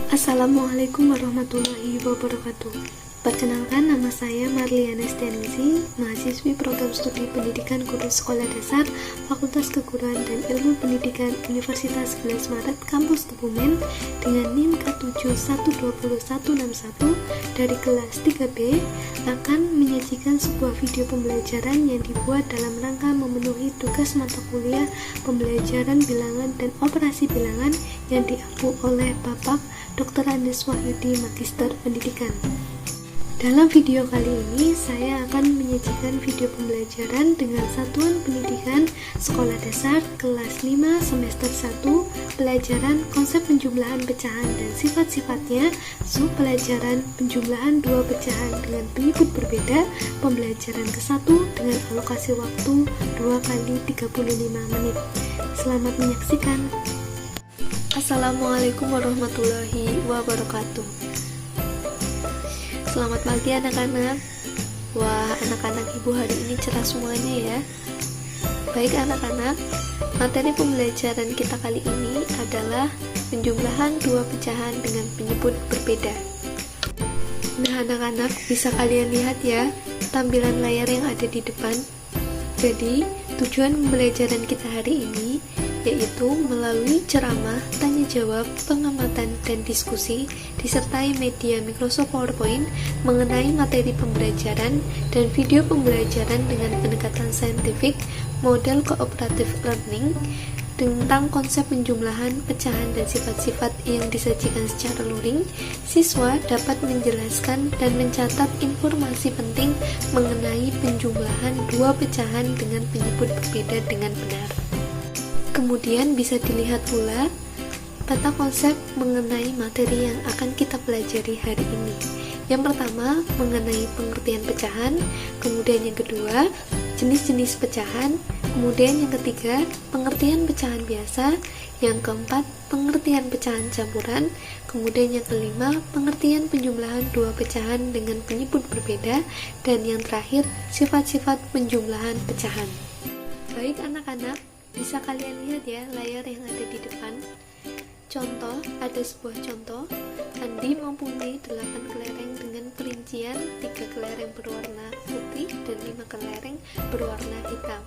Assalamualaikum warahmatullahi wabarakatuh. Perkenalkan, nama saya Marliana Stenisi, mahasiswi program studi pendidikan guru sekolah dasar Fakultas Keguruan dan Ilmu Pendidikan Universitas 11 Maret Kampus Kebumen dengan NIM K7120161 dari kelas 3B akan menyajikan sebuah video pembelajaran yang dibuat dalam rangka memenuhi tugas mata kuliah pembelajaran bilangan dan operasi bilangan yang diampu oleh Bapak Dr. Andes Wahyudi, Magister Pendidikan. Dalam video kali ini, saya akan menyajikan video pembelajaran dengan Satuan Pendidikan Sekolah Dasar kelas 5 semester 1, pelajaran konsep penjumlahan pecahan dan sifat-sifatnya, sub pelajaran penjumlahan dua pecahan dengan penyebut berbeda, pembelajaran ke-1 dengan alokasi waktu 2 kali 35 menit. Selamat menyaksikan. Assalamualaikum warahmatullahi wabarakatuh. Selamat pagi anak-anak. Wah, anak-anak ibu hari ini cerah semuanya ya. Baik anak-anak, materi pembelajaran kita kali ini adalah penjumlahan dua pecahan dengan penyebut berbeda. Nah anak-anak, bisa kalian lihat ya tampilan layar yang ada di depan. Jadi, tujuan pembelajaran kita hari ini yaitu melalui ceramah, tanya jawab, pengamatan, dan diskusi disertai media Microsoft PowerPoint mengenai materi pembelajaran dan video pembelajaran dengan pendekatan saintifik, model cooperative learning tentang konsep penjumlahan, pecahan, dan sifat-sifat yang disajikan secara luring. Siswa dapat menjelaskan dan mencatat informasi penting mengenai penjumlahan dua pecahan dengan penyebut berbeda dengan benar. Kemudian bisa dilihat pula peta konsep mengenai materi yang akan kita pelajari hari ini. Yang pertama mengenai pengertian pecahan, kemudian yang kedua jenis-jenis pecahan, kemudian yang ketiga pengertian pecahan biasa, yang keempat pengertian pecahan campuran, kemudian yang kelima pengertian penjumlahan dua pecahan dengan penyebut berbeda, dan yang terakhir sifat-sifat penjumlahan pecahan. Baik anak-anak, bisa kalian lihat ya layar yang ada di depan. Contoh, ada sebuah contoh. Andi mempunyai 8 kelereng dengan perincian 3 kelereng berwarna putih dan 5 kelereng berwarna hitam.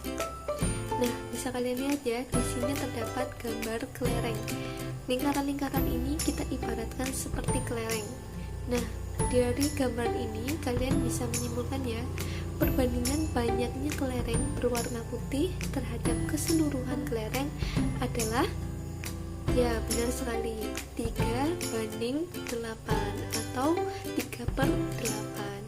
Nah, bisa kalian lihat ya, di sini terdapat gambar kelereng. Lingkaran-lingkaran ini kita ibaratkan seperti kelereng. Nah, dari gambar ini kalian bisa menyimpulkan ya, perbandingan banyaknya kelereng berwarna putih terhadap keseluruhan kelereng adalah, ya benar sekali, 3:8 atau 3/8.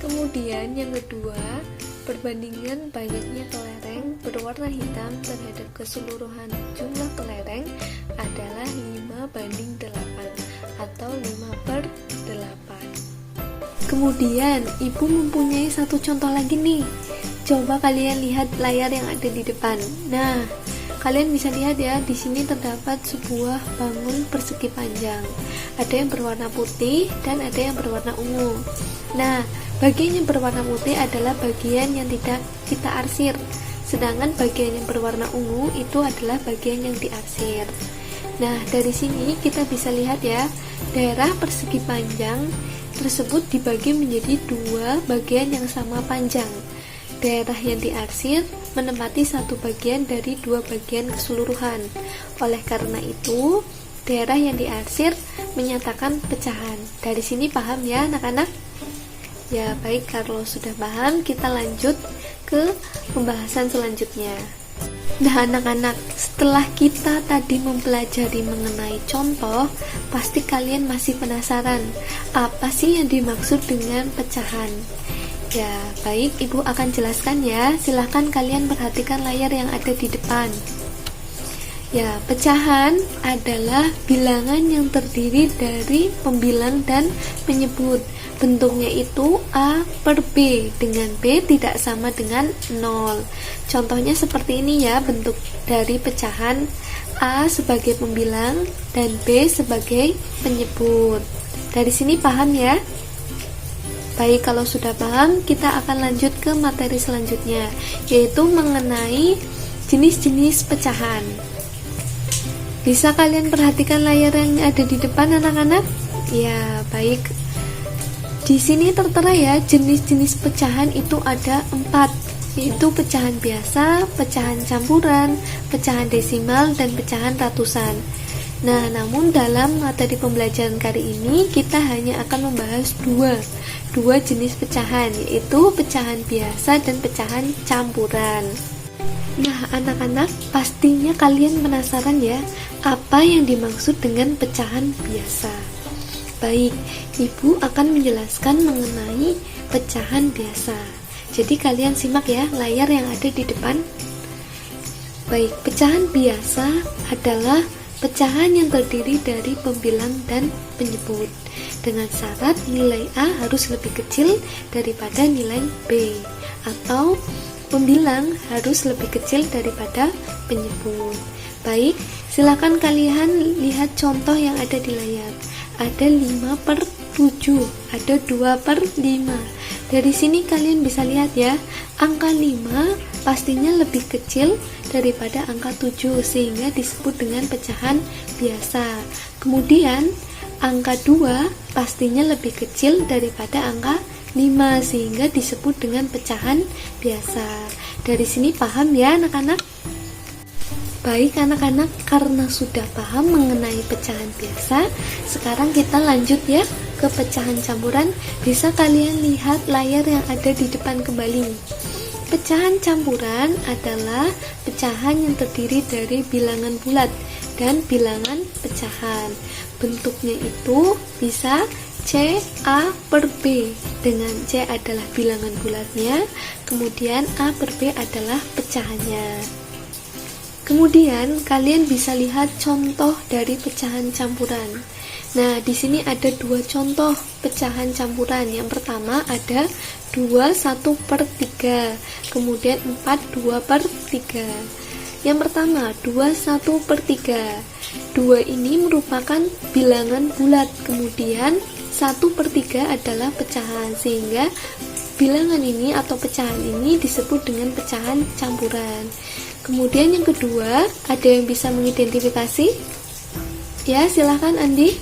Kemudian yang kedua, perbandingan banyaknya kelereng berwarna hitam terhadap keseluruhan jumlah kelereng adalah 5:8 atau 5/8. Kemudian, ibu mempunyai satu contoh lagi nih. Coba kalian lihat layar yang ada di depan. Nah, kalian bisa lihat ya, di sini terdapat sebuah bangun persegi panjang. Ada yang berwarna putih dan ada yang berwarna ungu. Nah, bagian yang berwarna putih adalah bagian yang tidak kita arsir, sedangkan bagian yang berwarna ungu itu adalah bagian yang diarsir. Nah, dari sini kita bisa lihat ya, daerah persegi panjang tersebut dibagi menjadi dua bagian yang sama panjang. Daerah yang diarsir menempati satu bagian dari dua bagian keseluruhan. Oleh karena itu, daerah yang diarsir menyatakan pecahan. Dari sini paham ya anak-anak? Ya baik, kalau sudah paham kita lanjut ke pembahasan selanjutnya. Nah anak-anak, setelah kita tadi mempelajari mengenai contoh, pasti kalian masih penasaran apa sih yang dimaksud dengan pecahan. Ya baik, ibu akan jelaskan ya. Silahkan kalian perhatikan layar yang ada di depan. Ya, pecahan adalah bilangan yang terdiri dari pembilang dan penyebut. Bentuknya itu A per B, dengan B tidak sama dengan 0. Contohnya seperti ini ya, bentuk dari pecahan. A sebagai pembilang dan B sebagai penyebut. Dari sini paham ya? Baik, kalau sudah paham, kita akan lanjut ke materi selanjutnya, yaitu mengenai jenis-jenis pecahan. Bisa kalian perhatikan layar yang ada di depan anak-anak? Ya, baik. Di sini tertera ya, jenis-jenis pecahan itu ada 4, yaitu pecahan biasa, pecahan campuran, pecahan desimal, dan pecahan ratusan. Nah, namun dalam materi pembelajaran kali ini kita hanya akan membahas dua jenis pecahan, yaitu pecahan biasa dan pecahan campuran. Nah, anak-anak, pastinya kalian penasaran ya, apa yang dimaksud dengan pecahan biasa? Baik, Ibu akan menjelaskan mengenai pecahan biasa. Jadi kalian simak ya layar yang ada di depan. Baik, pecahan biasa adalah pecahan yang terdiri dari pembilang dan penyebut, dengan syarat nilai A harus lebih kecil daripada nilai B, atau pembilang harus lebih kecil daripada penyebut. Baik, silakan kalian lihat contoh yang ada di layar. Ada 5/7, ada 2/5. Dari sini kalian bisa lihat ya, angka 5 pastinya lebih kecil daripada angka 7, sehingga disebut dengan pecahan biasa. Kemudian angka 2 pastinya lebih kecil daripada angka 5, sehingga disebut dengan pecahan biasa. Dari sini paham ya anak-anak? Baik anak-anak, karena sudah paham mengenai pecahan biasa, sekarang kita lanjut ya ke pecahan campuran. Bisa kalian lihat layar yang ada di depan kembali. Pecahan campuran adalah pecahan yang terdiri dari bilangan bulat dan bilangan pecahan. Bentuknya itu bisa C A per B, dengan C adalah bilangan bulatnya, kemudian A per B adalah pecahannya. Kemudian kalian bisa lihat contoh dari pecahan campuran. Nah, di sini ada 2 contoh pecahan campuran. Yang pertama ada 2/1/3, kemudian 4/2/3. Yang pertama 2/1/3. 2 ini merupakan bilangan bulat, kemudian 1/3 adalah pecahan, sehingga bilangan ini atau pecahan ini disebut dengan pecahan campuran. Kemudian yang kedua, ada yang bisa mengidentifikasi? Ya, silahkan Andi.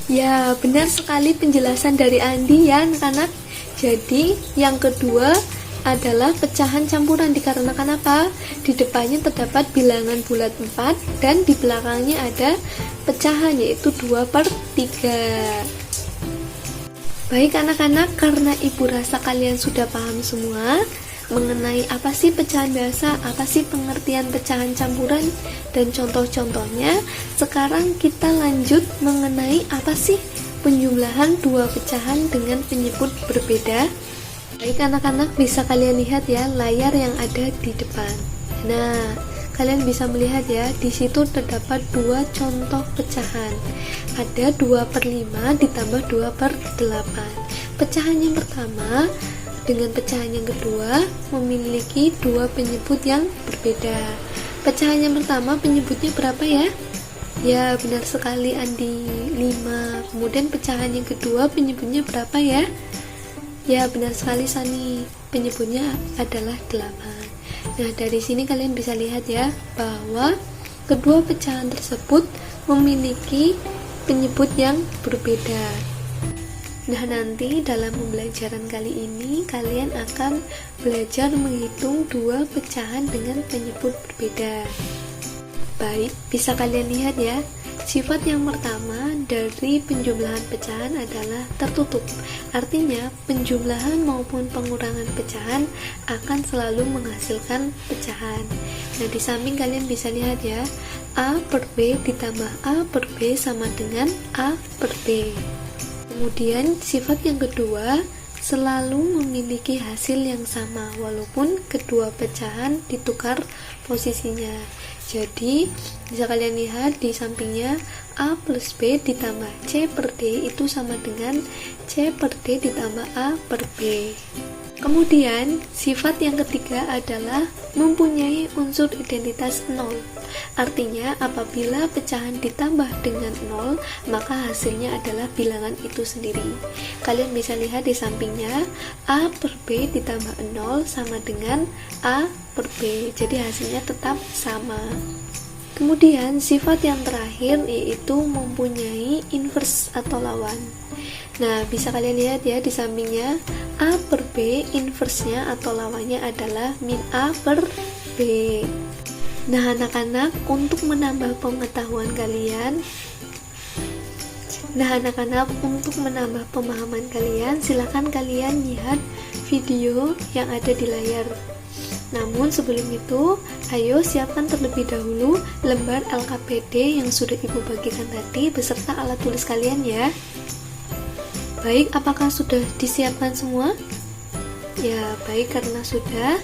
Ya, benar sekali penjelasan dari Andi ya anak-anak. Jadi, yang kedua adalah pecahan campuran, dikarenakan apa? Di depannya terdapat bilangan bulat 4 dan di belakangnya ada pecahan, yaitu 2/3. Baik anak-anak, karena Ibu rasa kalian sudah paham semua mengenai apa sih pecahan biasa, apa sih pengertian pecahan campuran, dan contoh-contohnya. Sekarang kita lanjut mengenai apa sih penjumlahan 2 pecahan dengan penyebut berbeda. Baik anak-anak, bisa kalian lihat ya layar yang ada di depan. Nah, kalian bisa melihat ya, di situ terdapat 2 contoh pecahan. Ada 2/5 ditambah 2/8. Pecahan yang pertama dengan pecahan yang kedua memiliki 2 penyebut yang berbeda. Pecahan yang pertama penyebutnya berapa ya? Ya, benar sekali Andi, 5. Kemudian pecahan yang kedua penyebutnya berapa ya? Ya, benar sekali Sani, penyebutnya adalah 8. Nah, dari sini kalian bisa lihat ya bahwa kedua pecahan tersebut memiliki penyebut yang berbeda. Nah, nanti dalam pembelajaran kali ini kalian akan belajar menghitung 2 pecahan dengan penyebut berbeda. Baik, bisa kalian lihat ya, sifat yang pertama dari penjumlahan pecahan adalah tertutup. Artinya, penjumlahan maupun pengurangan pecahan akan selalu menghasilkan pecahan. Nah, di samping kalian bisa lihat ya, A per B ditambah A per B sama dengan A per B. Kemudian sifat yang kedua selalu memiliki hasil yang sama walaupun kedua pecahan ditukar posisinya. Jadi bisa kalian lihat di sampingnya A plus B ditambah C per D itu sama dengan C per D ditambah A per B. Kemudian sifat yang ketiga adalah mempunyai unsur identitas 0. Artinya apabila pecahan ditambah dengan 0, maka hasilnya adalah bilangan itu sendiri. Kalian bisa lihat di sampingnya A per B ditambah 0 sama dengan A per B. Jadi hasilnya tetap sama. Kemudian sifat yang terakhir yaitu mempunyai inverse atau lawan. Nah, bisa kalian lihat ya di sampingnya, A per B inversenya atau lawannya adalah min A per B. Nah, anak-anak, untuk menambah pengetahuan kalian, untuk menambah pemahaman kalian, silakan kalian lihat video yang ada di layar. Namun sebelum itu, ayo siapkan terlebih dahulu lembar LKPD yang sudah Ibu bagikan tadi beserta alat tulis kalian ya. Baik, apakah sudah disiapkan semua? Ya, baik, karena sudah.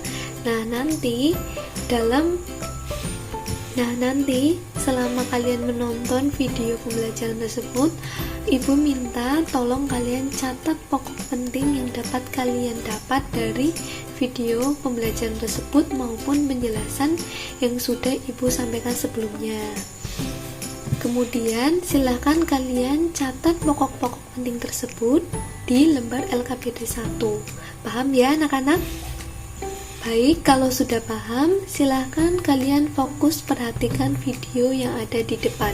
Nanti selama kalian menonton video pembelajaran tersebut, Ibu minta tolong kalian catat pokok penting yang dapat kalian dapat dari video pembelajaran tersebut maupun penjelasan yang sudah Ibu sampaikan sebelumnya. Kemudian silakan kalian catat pokok-pokok penting tersebut di lembar LKPD 1. Paham ya anak-anak? Baik, kalau sudah paham, silakan kalian fokus perhatikan video yang ada di depan.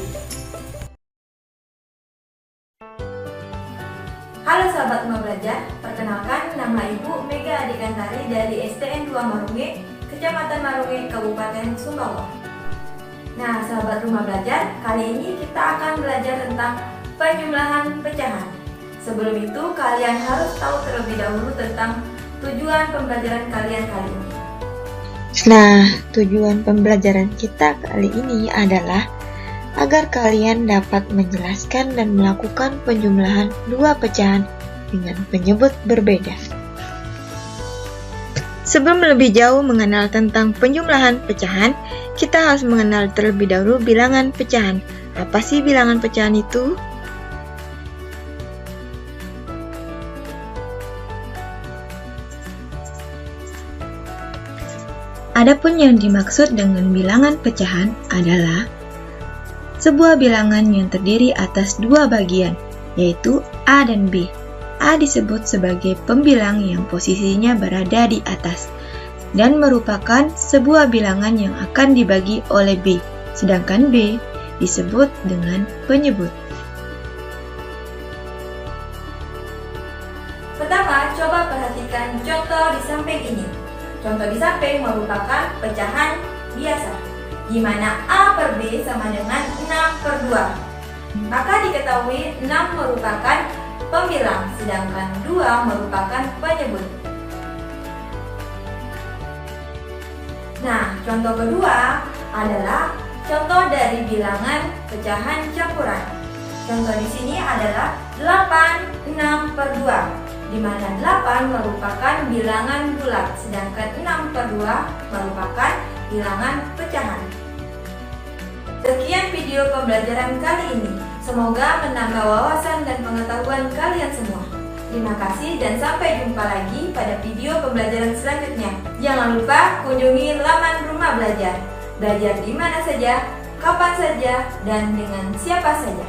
Halo sahabat Rumah Belajar, perkenalkan nama Ibu Mega Adikantari dari STN 2 Marunge, Kecamatan Marunge, Kabupaten Sumbawa. Nah, sahabat Rumah Belajar, kali ini kita akan belajar tentang penjumlahan pecahan. Sebelum itu, kalian harus tahu terlebih dahulu tentang tujuan pembelajaran kalian kali ini. Nah, tujuan pembelajaran kita kali ini adalah agar kalian dapat menjelaskan dan melakukan penjumlahan dua pecahan dengan penyebut berbeda. Sebelum lebih jauh mengenal tentang penjumlahan pecahan, kita harus mengenal terlebih dahulu bilangan pecahan. Apa sih bilangan pecahan itu? Adapun yang dimaksud dengan bilangan pecahan adalah sebuah bilangan yang terdiri atas dua bagian, yaitu A dan B. A disebut sebagai pembilang yang posisinya berada di atas dan merupakan sebuah bilangan yang akan dibagi oleh B, sedangkan B disebut dengan penyebut. Pertama, coba perhatikan contoh di samping ini. Contoh di samping merupakan pecahan biasa, di mana A per B sama dengan 6 per 2. Maka diketahui 6 merupakan pembilang, sedangkan 2 merupakan penyebut. Nah, contoh kedua adalah contoh dari bilangan pecahan campuran. Contoh di sini adalah 8, 6 per 2, di mana 8 merupakan bilangan bulat, sedangkan 6 per 2 merupakan bilangan pecahan. Sekian video pembelajaran kali ini. Semoga menambah wawasan dan pengetahuan kalian semua. Terima kasih dan sampai jumpa lagi pada video pembelajaran selanjutnya. Jangan lupa kunjungi laman Rumah Belajar. Belajar di mana saja, kapan saja, dan dengan siapa saja.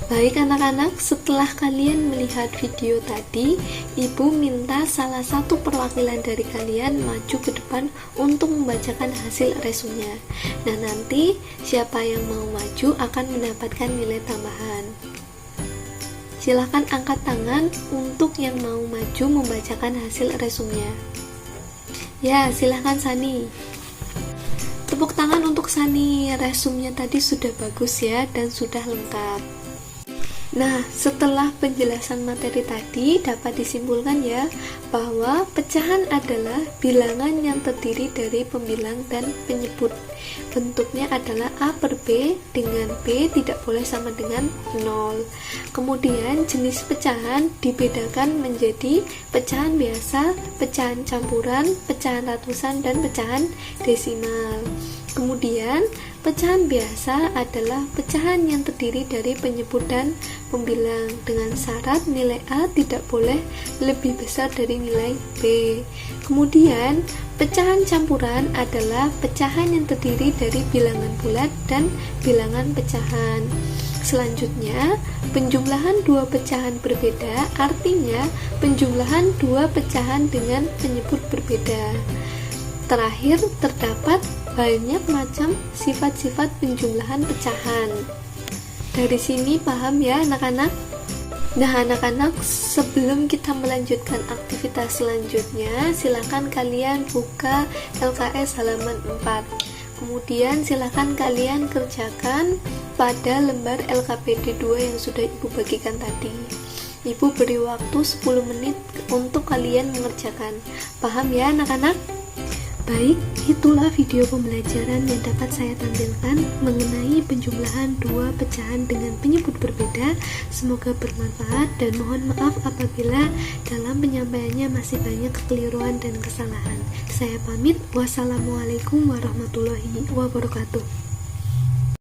Baik anak-anak, setelah kalian melihat video tadi, Ibu minta salah satu perwakilan dari kalian maju ke depan untuk membacakan hasil resumnya. Nah, nanti siapa yang mau maju akan mendapatkan nilai tambahan. Silahkan angkat tangan untuk yang mau maju membacakan hasil resumnya. Ya, silahkan Sani. Tepuk tangan untuk Sani, resumnya tadi sudah bagus ya dan sudah lengkap. Nah, setelah penjelasan materi tadi dapat disimpulkan ya bahwa pecahan adalah bilangan yang terdiri dari pembilang dan penyebut. Bentuknya adalah A per B dengan B tidak boleh sama dengan 0. Kemudian jenis pecahan dibedakan menjadi pecahan biasa, pecahan campuran, pecahan ratusan, dan pecahan desimal. Kemudian, pecahan biasa adalah pecahan yang terdiri dari penyebut dan pembilang dengan syarat nilai A tidak boleh lebih besar dari nilai B. Kemudian, pecahan campuran adalah pecahan yang terdiri dari bilangan bulat dan bilangan pecahan. Selanjutnya, penjumlahan dua pecahan berbeda artinya penjumlahan dua pecahan dengan penyebut berbeda. Terakhir, terdapat banyak macam sifat-sifat penjumlahan pecahan. Dari sini paham ya anak-anak? Nah anak-anak, sebelum kita melanjutkan aktivitas selanjutnya, silakan kalian buka LKS halaman 4. Kemudian silakan kalian kerjakan pada lembar LKPD 2 yang sudah Ibu bagikan tadi. Ibu beri waktu 10 menit untuk kalian mengerjakan. Paham ya anak-anak? Baik, itulah video pembelajaran yang dapat saya tampilkan mengenai penjumlahan dua pecahan dengan penyebut berbeda. Semoga bermanfaat dan mohon maaf apabila dalam penyampaiannya masih banyak kekeliruan dan kesalahan. Saya pamit. Wassalamualaikum warahmatullahi wabarakatuh.